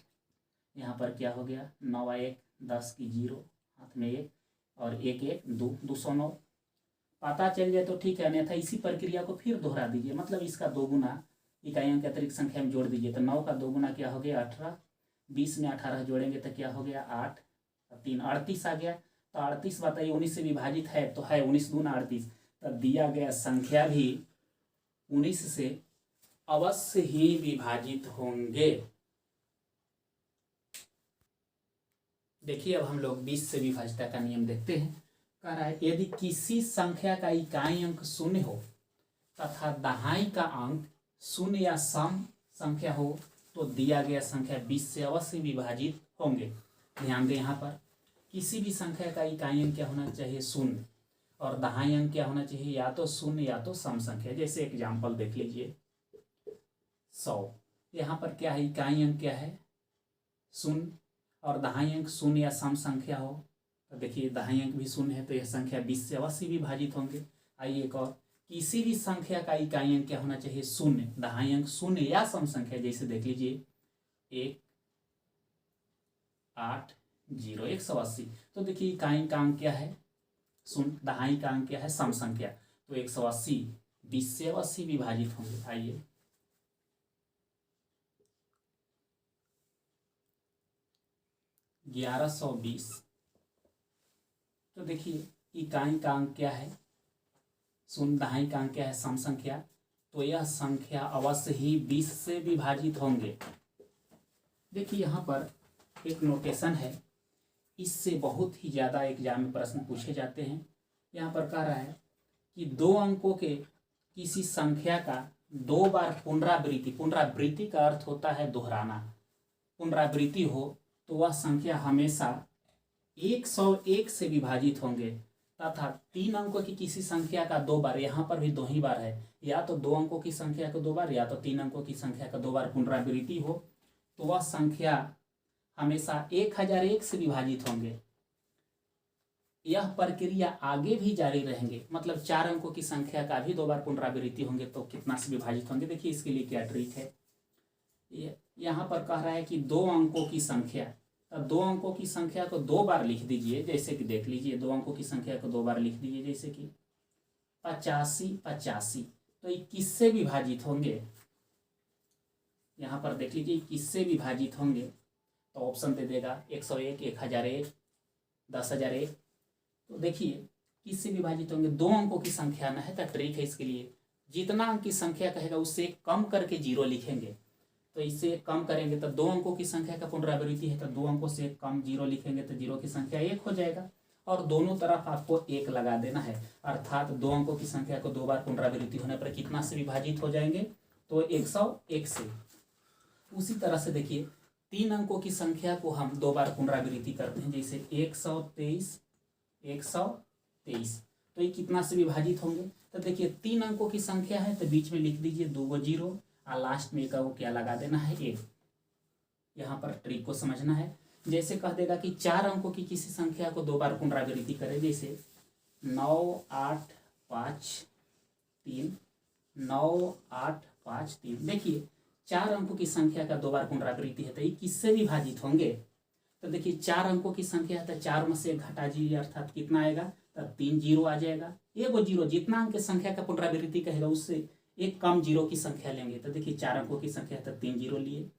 यहाँ पर क्या हो गया 9 1 10 की 0 हाथ में 1 और 1 1 2 209, पता चल जाए तो ठीक है, अन्यथा इसी प्रक्रिया को फिर दोहरा दीजिए, मतलब इसका 2 गुना इकाई अंक के अतिरिक्त संख्या में जोड़ दीजिए, तो 9 का 2 गुना क्या हो गया 18, 20 में 18 जोड़ेंगे तो क्या हो गया 8, 3 38 आ गया, तो 38 बताइए 19 से विभाजित है तो है 19 दूना 38, तब दिया गया संख्या भी 19 से अवश्य ही विभाजित होंगे। देखिए अब हम लोग 20 से विभाज्यता का नियम देखते हैं। कह रहा है यदि किसी संख्या का इकाई अंक 0 हो तथा दहाई का अंक 0 या सम संख्या हो तो दिया गया संख्या 20 से अवश्य विभाजित होंगे। ध्यान दें यहाँ पर किसी भी संख्या का इकाई अंक क्या होना चाहिए 0 और दहाई अंक क्या होना चाहिए या तो 0 या तो सम संख्या। जैसे एग्जाम्पल देख लीजिए 100, यहाँ पर क्या है इकाई अंक क्या है 0 और दहाई अंक 0 या सम संख्या हो तो देखिए दहाई अंक भी 0 है तो यह संख्या 20 से अवश्य विभाजित होंगे। आइए एक और, किसी भी संख्या का इकाई अंक क्या होना चाहिए 0, दहाई अंक 0 या सम संख्या। जैसे देख लीजिए 1 8 0 180, तो देखिए इकाई का अंक क्या है 0, दहाई का अंक क्या है सम संख्या, तो 180 20 से अवश्य विभाजित होंगे। आइए 1120। तो देखिए इकाई का अंक क्या है, शून्य दहाई का अंक क्या है, सम संख्या। तो यह संख्या अवश्य ही 20 से विभाजित होंगे। देखिए यहाँ पर एक नोटेशन है, इससे बहुत ही ज़्यादा एग्जाम में प्रश्न पूछे जाते हैं। यहाँ पर कह रहा है कि 2 अंकों के किसी संख्या का 2 बार पुनरावृत्ति, पुनरावृत्ति का अर्थ होता है दोहराना, पुनरावृत्ति हो तो वह संख्या हमेशा 101 से विभाजित होंगे, तथा 3 अंकों की किसी संख्या का 2 बार, यहाँ पर भी 2 ही बार है, या तो 2 अंकों की संख्या का 2 बार या तो 3 अंकों की संख्या का 2 बार पुनरावृत्ति हो तो वह संख्या हमेशा 1001 से विभाजित होंगे। यह प्रक्रिया आगे भी जारी रहेंगे, मतलब 4 अंकों की संख्या का भी 2 बार पुनरावृत्ति होंगे तो कितना से विभाजित होंगे। देखिए इसके लिए क्या ट्रिक है, यहाँ पर कह रहा है कि 2 अंकों की संख्या, तो 2 अंकों की संख्या को 2 बार लिख दीजिए। जैसे कि देख लीजिए 2 अंकों की संख्या को 2 बार लिख दीजिए, जैसे कि 85 85। तो 21 से विभाजित होंगे, यहाँ पर देख लीजिए 21 से विभाजित होंगे तो ऑप्शन दे देगा 101, 1001, 10001। तो देखिए किससे विभाजित होंगे, 2 अंकों की संख्या ना है। तो ट्रिक है इसके लिए, जितना अंक की संख्या कहेगा उससे कम करके 0 लिखेंगे। तो इससे कम करेंगे तो 2 अंकों की संख्या का पुनरावृत्ति है तो 2 अंकों से कम 0 लिखेंगे तो 0 की संख्या 1 हो जाएगा, और दोनों तरफ आपको 1 लगा देना है। अर्थात 2 अंकों की संख्या को 2 बार पुनरावृत्ति होने पर कितना से विभाजित हो जाएंगे, तो 101 से। उसी तरह से देखिए 3 अंकों की संख्या को हम 2 बार पुनरावृत्ति करते हैं, जैसे 123 123। तो ये कितना से विभाजित होंगे, तो देखिए 3 अंकों की संख्या है तो बीच में लिख दीजिए 2 0 और लास्ट में का वो क्या लगा देना है 1। यहाँ पर ट्रिक को समझना है। जैसे कह देगा कि 4 अंकों की किसी संख्या को 2 बार पुनरावृत्ति करें, जैसे 9 8 5 3 9 8 5 3। देखिए 4 अंकों की संख्या का 2 बार पुनरावृत्ति है तो ये किससे विभाजित होंगे, तो देखिए 4 अंकों की संख्या है तो 4 में से 1 घटा दीजिए, अर्थात कितना आएगा, तो 3 0 आ जाएगा। ये वो 0 जितना अंक की संख्या का पुनरावृत्ति कहेगा उससे 1 कम 0 की संख्या लेंगे। तो देखिए 4 अंकों की संख्या तो 3 0 लिए,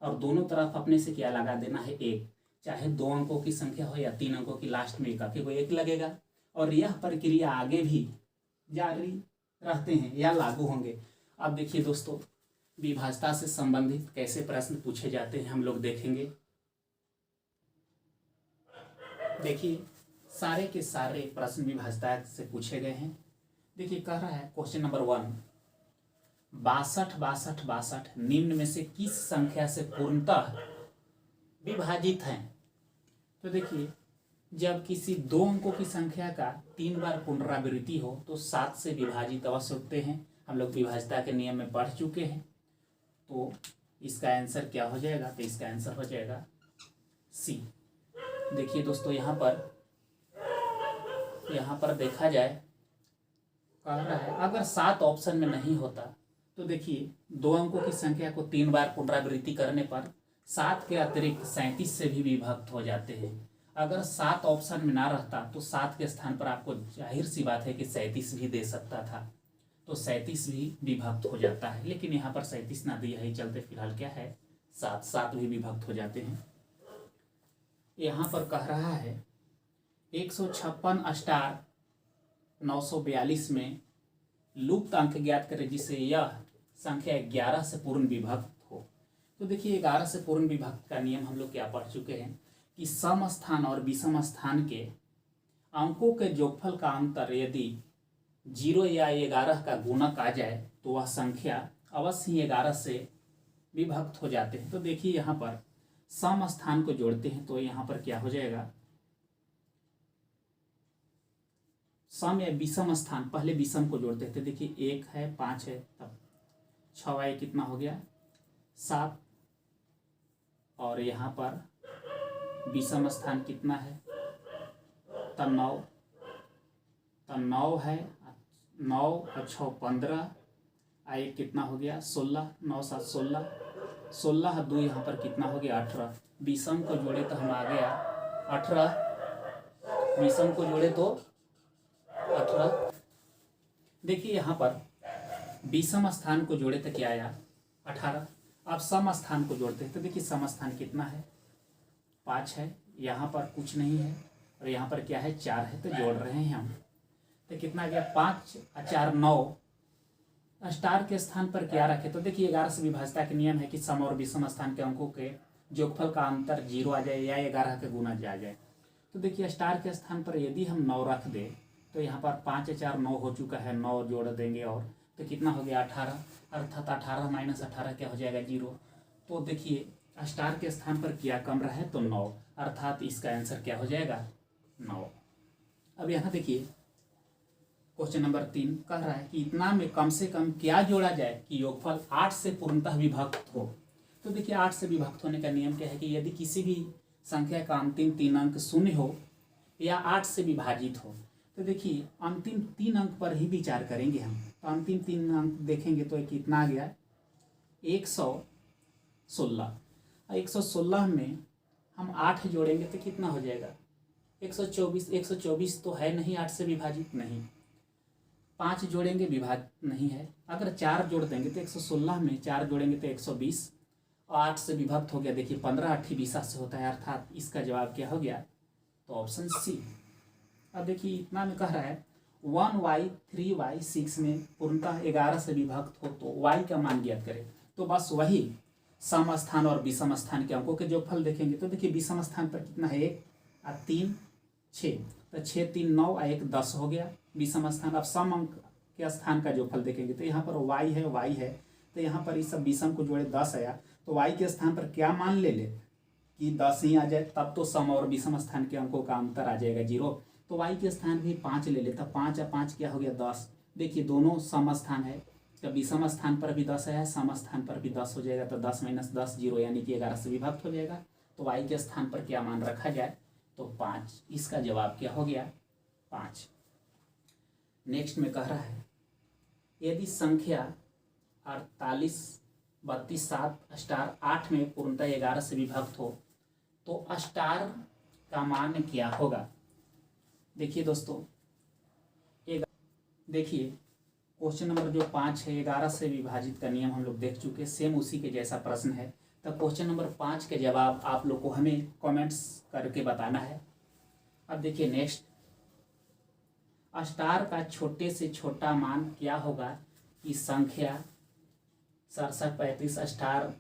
और दोनों तरफ अपने से क्या लगा देना है 1। चाहे 2 अंकों की संख्या हो या 3 अंकों की, लास्ट में एक को 1 लगेगा। और यह प्रक्रिया आगे भी जारी रहते हैं या लागू होंगे। अब देखिए दोस्तों विभाज्यता से संबंधित कैसे प्रश्न पूछे जाते हैं हम लोग देखेंगे। देखिए सारे के सारे प्रश्न विभाज्यता से पूछे गए हैं। देखिए कह रहा है क्वेश्चन नंबर 1, 62 62 62 निम्न में से किस संख्या से पूर्णतः विभाजित हैं। तो देखिए जब किसी 2 अंकों की संख्या का 3 बार पुनरावृत्ति हो तो 7 से विभाजित अवश्य होते हैं। हम लोग विभाज्यता के नियम में पढ़ चुके हैं। तो इसका आंसर क्या हो जाएगा, तो इसका आंसर हो जाएगा सी। देखिए दोस्तों यहाँ पर देखा जाए, कह रहा है अगर 7 ऑप्शन में नहीं होता तो देखिए 2 अंकों की संख्या को 3 बार पुनरावृत्ति करने पर 7 के अतिरिक्त 37 से भी विभक्त हो जाते हैं। अगर 7 ऑप्शन में ना रहता तो 7 के स्थान पर आपको जाहिर सी बात है कि 37 भी दे सकता था, तो 37 भी विभक्त हो जाता है। लेकिन यहाँ पर 37 ना दिया है, चलते फिलहाल क्या है 7 भी विभक्त हो जाते हैं। यहाँ पर कह रहा है 156 स्टार 942 में लुप्त अंक ज्ञात करें जिसे यह संख्या 11 से पूर्ण विभक्त हो। तो देखिए 11 से पूर्ण विभक्त का नियम हम लोग क्या पढ़ चुके हैं कि सम स्थान और विषम स्थान के अंकों के जोगफल का अंतर यदि 0 या 11 का गुणक आ जाए तो वह संख्या अवश्य ही 11 से विभक्त हो जाते हैं। तो देखिए यहाँ पर सम स्थान को जोड़ते हैं तो यहाँ पर क्या हो जाएगा, सम या विषम स्थान, पहले विषम को जोड़ते थे। देखिए 1 है 5 है तब 6 आए, कितना हो गया 7, और यहाँ पर विषम स्थान कितना है तब 9, तब 9 है 9 और 6 15 आए, कितना हो गया 16, 9 7 16, 16 2 यहाँ पर कितना हो गया 18। विषम को जोड़े तो हम आ गया 18, विषम को जोड़े तो 18। देखिए यहाँ पर विषम स्थान को जोड़े तो क्या आया 18। अब सम स्थान को जोड़ते हैं तो देखिए सम स्थान कितना है 5 है, यहाँ पर कुछ नहीं है और यहाँ पर क्या है 4 है, तो जोड़ रहे हैं हम तो कितना गया 5 और 4 9। स्टार के स्थान पर क्या रखे तो देखिए 11 से विभाजता के नियम है कि सम और विषम स्थान के अंकों के योगफल का अंतर 0 आ जाए या 11 के गुना आ जाए। तो देखिए स्टार के स्थान पर यदि हम 9 रख दें तो यहाँ पर 5 4 9 हो चुका है, 9 जोड़ देंगे और तो कितना हो गया 18, अर्थात 18 माइनस 18 क्या हो जाएगा 0। तो देखिए स्टार के स्थान पर क्या कम रहा है तो 9, अर्थात इसका आंसर क्या हो जाएगा 9। अब यहाँ देखिए क्वेश्चन नंबर 3 कह रहा है कि इतना में कम से कम क्या जोड़ा जाए कि योगफल 8 से पूर्णतः विभक्त हो। तो देखिए 8 से विभक्त होने का नियम क्या है कि यदि किसी भी संख्या का अंतिम 3 अंक शून्य हो या 8 से विभाजित हो तो देखिए अंतिम 3 अंक पर ही विचार करेंगे हम। तो अंतिम 3 अंक देखेंगे तो कितना आ गया 116। 116 में हम 8 जोड़ेंगे तो कितना हो जाएगा 124। 124 तो है नहीं 8 से विभाजित नहीं, 5 जोड़ेंगे विभाजित नहीं है। अगर 4 जोड़ देंगे तो 116 में 4 जोड़ेंगे तो 120 और 8 से विभक्त हो गया। देखिए 15 8 20 से होता है, अर्थात इसका जवाब क्या हो गया तो ऑप्शन सी। अब देखिए इतना में कह रहा है 1y 3y 6 में पूर्णतः 11 से विभक्त हो तो y का मान ज्ञात करें। तो बस वही सम स्थान और विषम स्थान के अंकों के जोगफल देखेंगे। तो देखिए विषम स्थान पर कितना है 1 और 3 6, तो 6 3 9 और 1 10 हो गया विषम स्थान। अब सम अंक के स्थान का जोगफल देखेंगे तो यहाँ पर y है तो यहाँ पर इस सब विषम को जोड़े 10 आया तो y के स्थान पर क्या मान ले कि 10 ही आ जाए, तब तो सम और विषम स्थान के अंकों का अंतर आ जाएगा 0। तो y के स्थान भी 5 ले लेता, 5 और 5 क्या हो गया 10। देखिए दोनों सम स्थान है तो विषम स्थान पर भी 10 है, सम स्थान पर भी 10 हो जाएगा तो 10 माइनस 10 0, यानी कि 11 से विभक्त हो जाएगा। तो y के स्थान पर क्या मान रखा जाए तो 5, इसका जवाब क्या हो गया 5। नेक्स्ट में कह रहा है यदि संख्या 48 32 7 स्टार 8 में पूर्णतः 11 से विभक्त हो तो स्टार का मान क्या होगा। देखिए दोस्तों देखिए क्वेश्चन नंबर जो 5 है 11 से विभाजित का नियम हम लोग देख चुके, सेम उसी के जैसा प्रश्न है। तो क्वेश्चन नंबर 5 के जवाब आप लोग को हमें कमेंट्स करके बताना है। अब देखिए नेक्स्ट स्टार का छोटे से छोटा मान क्या होगा कि संख्या 67 35 स्टार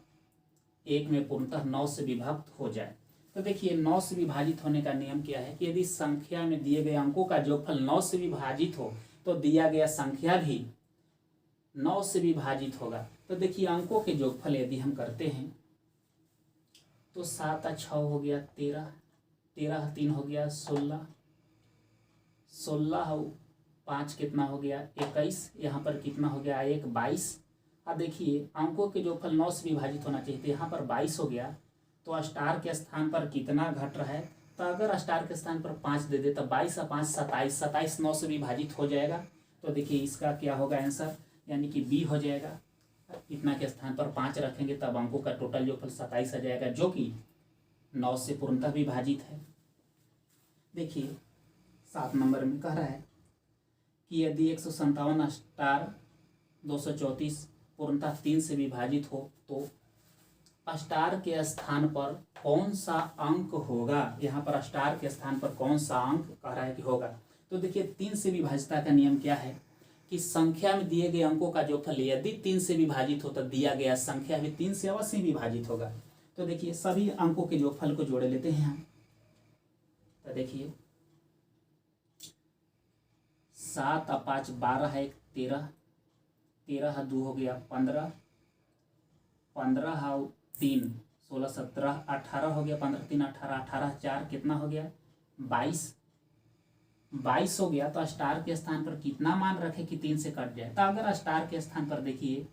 1 में पूर्णतः 9 से विभक्त हो जाए। तो देखिए 9 से विभाजित होने का नियम क्या है कि यदि संख्या में दिए गए अंकों का जोगफल 9 से विभाजित हो तो दिया गया संख्या भी 9 से विभाजित होगा। तो देखिए अंकों के जोगफल यदि हम करते हैं तो 7 और 6 हो गया 13, 13 और 3 हो गया 16, 16 और 5 कितना हो गया 21, यहाँ पर कितना हो गया 1 22। अब देखिए अंकों के जोगफल 9 से विभाजित होना चाहिए, तो यहाँ पर 22 हो गया। तो स्टार के स्थान पर कितना घट रहा है, तो अगर स्टार के स्थान पर 5 दे दे तो 22 और 5 27, 27 9 से विभाजित हो जाएगा। तो देखिए इसका क्या होगा आंसर, यानी कि बी हो जाएगा। इतना के स्थान पर 5 रखेंगे तब अंकों का टोटल जोगफल 27 आ जाएगा, जो कि 9 से पूर्णतः विभाजित है। देखिए 7 नंबर में कह रहा है कि यदि 157 स्टार 234 पूर्णतः 3 से विभाजित हो तो स्टार के स्थान पर कौन सा अंक होगा। यहाँ पर स्टार के स्थान पर कौन सा अंक कह रहा है कि होगा। तो देखिए 3 से विभाजितता का नियम क्या है कि संख्या में दिए गए अंकों का जोगफल यदि 3 से विभाजित हो तो दिया गया संख्या भी 3 से अवश्य विभाजित होगा। तो देखिए सभी अंकों के जोगफल को जोड़े लेते हैं हम। तो देखिए 7 और 5 12 है 13, 13 और 2 हो गया 15, 15 और 3 16 17 18 हो गया, 15 3 18, 18 4 कितना हो गया 22, 22 हो गया। तो स्टार के स्थान पर कितना मान रखे कि 3 से कट जाए। तो अगर स्टार के स्थान पर देखिए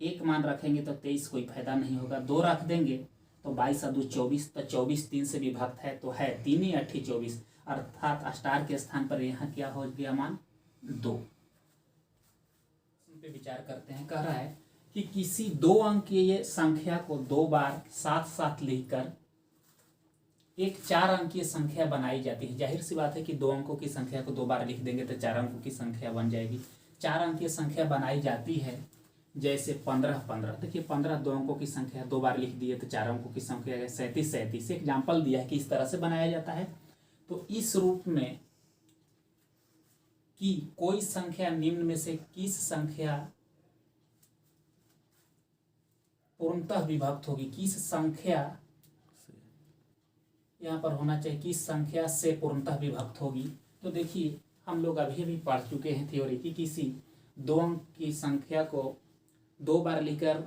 1 मान रखेंगे तो 23 कोई फायदा नहीं होगा, 2 रख देंगे तो 22 और 2 24, तो 24 3 से विभक्त है तो है 3 ही 8 24, अर्थात स्टार के स्थान पर यहाँ क्या हो गया मान 2। इस पे विचार करते हैं। कह रहा है कि किसी 2 अंकीय संख्या को 2 बार साथ साथ लिखकर एक 4 अंकीय संख्या बनाई जाती है। जाहिर सी बात है कि 2 अंकों की संख्या को 2 बार लिख देंगे तो 4 अंकों की संख्या बन जाएगी। 4 अंकीय संख्या बनाई जाती है, जैसे 15 देखिए 15 दो अंकों की संख्या, 2 बार लिख दिए तो 4 अंकों की संख्या है। 37 एग्जाम्पल दिया है कि इस तरह से बनाया जाता है। तो इस रूप में कि कोई संख्या निम्न में से किस संख्या पूर्णतः विभक्त होगी, किस संख्या, यहाँ पर होना चाहिए किस संख्या से पूर्णतः विभक्त होगी। तो देखिए हम लोग अभी अभी पढ़ चुके हैं थ्योरी की, किसी 2 अंक की संख्या को 2 बार लिखकर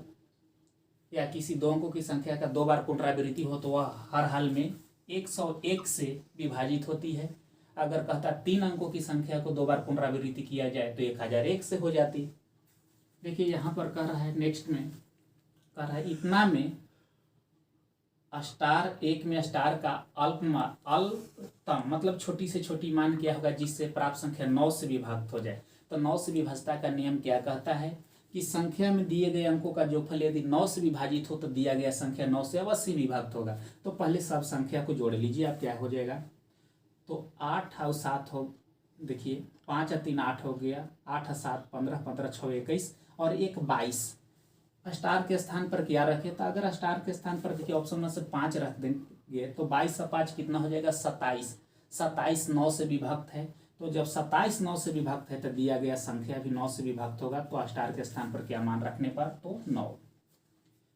या किसी 2 अंकों की संख्या का 2 बार पुनरावृत्ति हो तो वह हर हाल में 101 से विभाजित होती है। अगर कहता 3 अंकों की संख्या को 2 बार पुनरावृत्ति किया जाए तो 1001 से हो जाती। देखिए यहाँ पर कह रहा है, नेक्स्ट में कह रहा है इतना में स्टार 1 में स्टार का अल्पतम मतलब छोटी से छोटी मान क्या होगा, जिससे प्राप्त संख्या 9 से विभक्त हो जाए। तो 9 से विभाजता का नियम क्या कहता है कि संख्या में दिए गए अंकों का जोगफल यदि 9 से विभाजित हो तो दिया गया संख्या 9 से अवश्य विभक्त होगा। तो पहले सब संख्या को जोड़ लीजिए, आप क्या हो जाएगा, तो 8 और 7 हो, देखिए 5 और 3 8 हो गया, 8 और 7 15, 15 6 21 और 1 22। स्टार के स्थान पर क्या रखे, तो अगर स्टार के स्थान पर देखिए ऑप्शन में से 5 रख देंगे तो 22 और 5 कितना हो जाएगा 27। 27 9 से विभक्त है, तो जब 27 9 से विभक्त है तो दिया गया संख्या भी 9 से विभक्त होगा। तो स्टार के स्थान पर क्या मान रखने पर, तो 9।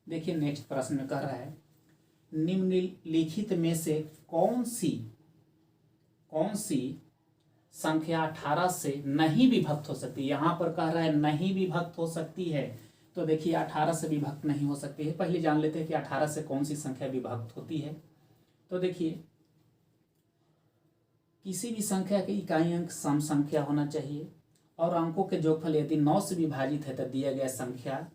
देखिए नेक्स्ट प्रश्न में कह रहा है निम्नलिखित में से कौन सी संख्या 18 से नहीं विभक्त हो सकती। यहाँ पर कह रहा है नहीं विभक्त हो सकती है, तो देखिए 18 से विभक्त नहीं हो सकती है। पहले जान लेते हैं कि 18 से कौन सी संख्या विभक्त होती है। तो देखिए किसी भी संख्या के इकाई अंक सम संख्या होना चाहिए और अंकों के जोगफल यदि 9 से विभाजित है तो दिया गया संख्या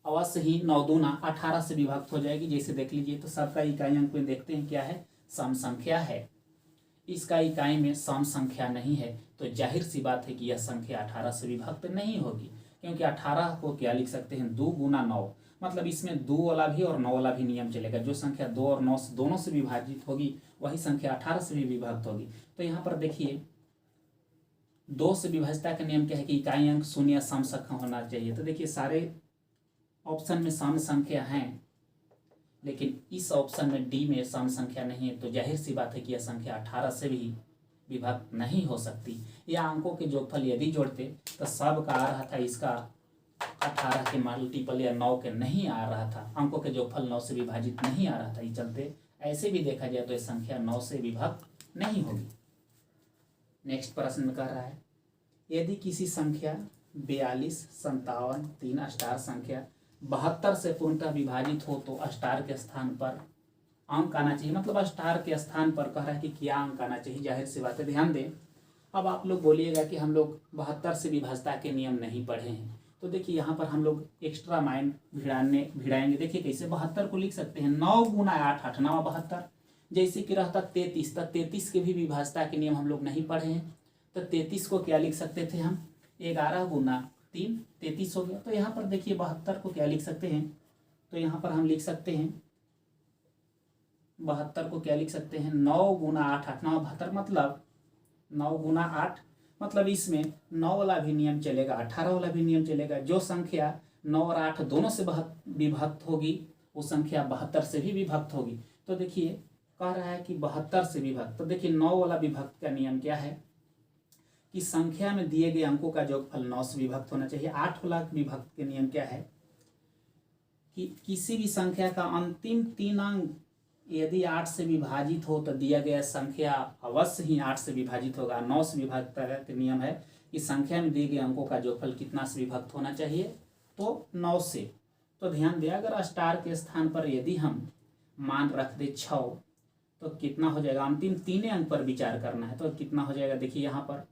अवश्य ही 9 दूना 18 से विभक्त हो जाएगी। जैसे देख लीजिए, तो सबका इकाई अंक में देखते हैं क्या है, सम संख्या है, इसका इकाई में सम संख्या नहीं है, तो जाहिर सी बात है कि यह संख्या 18 से विभक्त नहीं होगी। क्योंकि 18 को क्या लिख सकते हैं, 2 गुना 9, मतलब इसमें 2 वाला भी और 9 वाला भी नियम चलेगा। जो संख्या 2 और 9 दोनों से विभाजित होगी वही संख्या 18 से भी विभक्त होगी। तो यहाँ पर देखिए 2 से विभाजता का नियम क्या है कि इकाई अंक शून्य या सम संख्या होना चाहिए। तो देखिए सारे ऑप्शन में सम संख्या हैं, लेकिन इस ऑप्शन में डी में सम संख्या नहीं है, तो जाहिर सी बात है कि यह संख्या 18 से भी विभक्त नहीं हो सकती। या अंकों के जोगफल यदि जोड़ते तो सब का आ रहा था, इसका 18 के मल्टीपल या 9 के नहीं आ रहा था, अंकों के जोगफल 9 से विभाजित नहीं आ रहा था। इस चलते ऐसे भी देखा जाए तो यह संख्या 9 से विभक्त नहीं होगी। नेक्स्ट प्रश्न में कह रहा है यदि किसी संख्या 42 57 3 स्टार संख्या 72 से पूर्णतः विभाजित हो तो स्टार के स्थान पर अंक आना चाहिए। मतलब स्टार के स्थान पर कह रहा है कि क्या अंक आना चाहिए, जाहिर सी बात है। ध्यान दें, अब आप लोग बोलिएगा कि हम लोग 72 से विभाजता के नियम नहीं पढ़े हैं, तो देखिए यहाँ पर हम लोग एक्स्ट्रा माइंड भिड़ाएंगे। देखिए कैसे 72 को लिख सकते हैं 9 गुना 8 8 9 72, जैसे कि रहता 33, तो 33 के भी विभाजता के नियम हम लोग नहीं पढ़े हैं। तो 33 को क्या लिख सकते थे हम, 11 गुना 3 33 हो गया। तो यहाँ पर देखिए 72 को क्या लिख सकते हैं, तो यहाँ पर हम लिख सकते हैं 72 को क्या लिख सकते हैं 9 गुना 8 8 9 72, मतलब 9 गुना 8, मतलब इसमें 9 वाला भी नियम चलेगा 18 वाला भी नियम चलेगा। जो संख्या 9 और 8 दोनों से विभक्त होगी वो संख्या 72 से भी विभक्त होगी। तो देखिए कह रहा है कि 72 से विभक्त, तो देखिए 9 वाला विभक्त का नियम क्या है कि संख्या में दिए गए अंकों का जोगफल 9 से विभक्त होना चाहिए। 8 वाला विभक्त के नियम क्या है कि किसी भी संख्या का अंतिम 3 अंक यदि 8 से विभाजित हो तो दिया गया संख्या अवश्य ही 8 से विभाजित होगा। 9 से विभक्त का नियम है कि संख्या में दिए गए अंकों का जोगफल कितना से विभक्त होना चाहिए, तो 9 से। तो ध्यान दें, अगर स्टार के स्थान पर यदि हम मान रख दे 6 तो कितना हो जाएगा, अंतिम 3 अंक पर विचार करना है, तो कितना हो जाएगा, देखिए यहाँ पर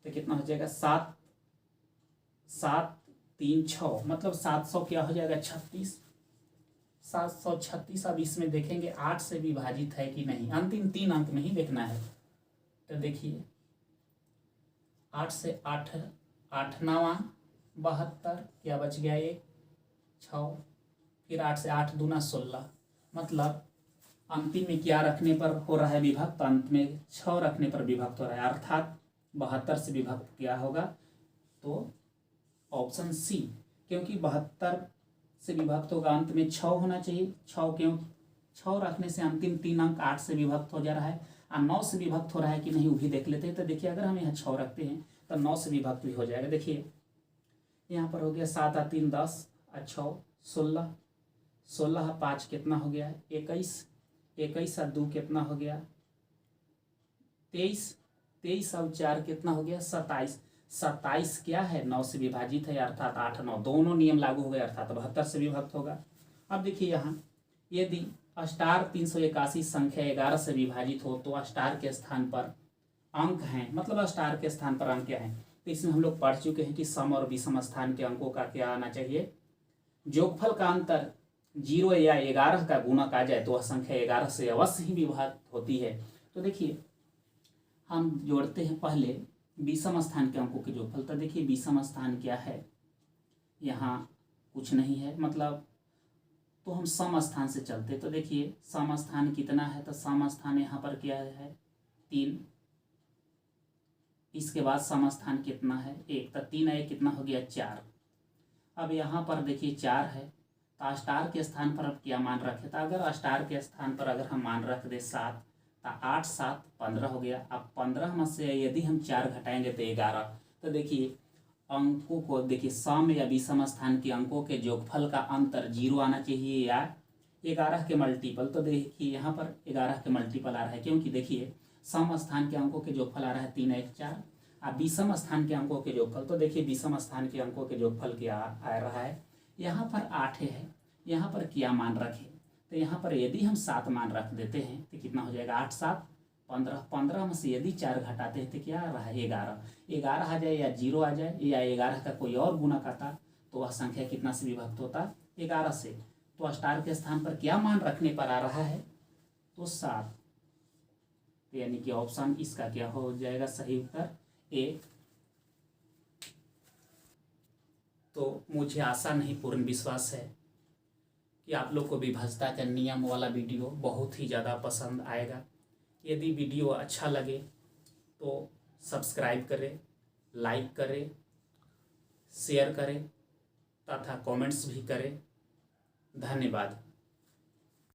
तो कितना हो जाएगा 7 7 3 6, मतलब 700 क्या हो जाएगा 36, 736। अब इसमें देखेंगे 8 से विभाजित है कि नहीं, अंतिम 3 अंक में ही देखना है। तो देखिए 8 से 8 8 9 72, क्या बच गया 1 6, फिर 8 से 8 दूना 16, मतलब अंतिम में क्या रखने पर हो रहा है विभक्त, अंत में 6 रखने पर विभक्त हो रहा है। अर्थात 72 से विभक्त क्या होगा, तो ऑप्शन सी, क्योंकि 72 से विभक्त होगा, अंत में 6 होना चाहिए। 6 क्यों, 6 रखने से अंतिम 3 अंक 8 से विभक्त हो जा रहा है, और 9 से विभक्त हो रहा है कि नहीं वो भी देख लेते हैं। तो देखिए अगर हम यहाँ 6 रखते हैं तो 9 से विभक्त भी हो जाएगा। देखिए यहाँ पर हो गया 7 और 3 10 और 6 16, 16 और 5 कितना हो गया 21, 21 और 2 कितना हो गया 23, 23 और 4 कितना हो गया 27, 27 क्या है 9 से विभाजित है, अर्थात 8 9 दोनों नियम लागू हो गए, अर्थात 72 से विभक्त होगा। अब देखिए यहाँ यदि स्टार 381 संख्या 11 से विभाजित हो तो स्टार के स्थान पर अंक हैं, मतलब स्टार के स्थान पर अंक क्या हैं, तो इसमें हम लोग पढ़ चुके हैं कि सम और विषम स्थान के अंकों का क्या आना चाहिए, जोगफल का अंतर 0 या 11 का गुणक आ जाए तो वह संख्या 11 से अवश्य ही विभाजित होती है। तो देखिए हम जोड़ते हैं पहले विषम स्थान के अंकों के जोगफल। तो देखिए विषम स्थान क्या है, यहाँ कुछ नहीं है, मतलब तो हम सम स्थान से चलते। तो देखिए सम स्थान कितना है, तो सम स्थान यहाँ पर क्या है 3, इसके बाद सम स्थान कितना है 1, तो 3 है कितना हो गया 4। अब यहाँ पर देखिए 4 है, तो स्टार के स्थान पर अब क्या मान रखे, तो अगर स्टार के स्थान पर अगर हम मान रख दे 7, तो 8 7 15 हो गया। अब 15 में से यदि हम 4 घटाएंगे तो 11। तो देखिए अंकों को देखिए सम या विषम स्थान के अंकों के जोगफल का अंतर 0 आना चाहिए या 11 के मल्टीपल। तो देखिए यहाँ पर 11 के मल्टीपल आ रहा है, क्योंकि देखिए सम स्थान के अंकों के जोगफल आ रहा है 3 1 4, और विषम स्थान के अंकों के जोगफल, तो देखिए विषम स्थान के अंकों के जोगफल क्या आ रहा है, यहाँ पर 8 है, यहाँ पर क्या मान रखे, तो यहाँ पर यदि हम 7 मान रख देते हैं तो कितना हो जाएगा 8 7 15, 15 में से यदि 4 घटाते हैं तो क्या आ रहा है 11, 11 आ जाए या 0 आ जाए या 11 का कोई और गुणक आता तो वह संख्या कितना से विभक्त होता 11 से। तो स्टार के स्थान पर क्या मान रखने पर आ रहा है, तो 7, तो यानी कि ऑप्शन इसका क्या हो जाएगा सही उत्तर ए। तो मुझे आशा नहीं पूर्ण विश्वास है कि आप लोग को विभाज्यता का नियम वाला वीडियो बहुत ही ज़्यादा पसंद आएगा। यदि वीडियो अच्छा लगे तो सब्सक्राइब करें, लाइक करें, शेयर करें तथा कमेंट्स भी करें। धन्यवाद।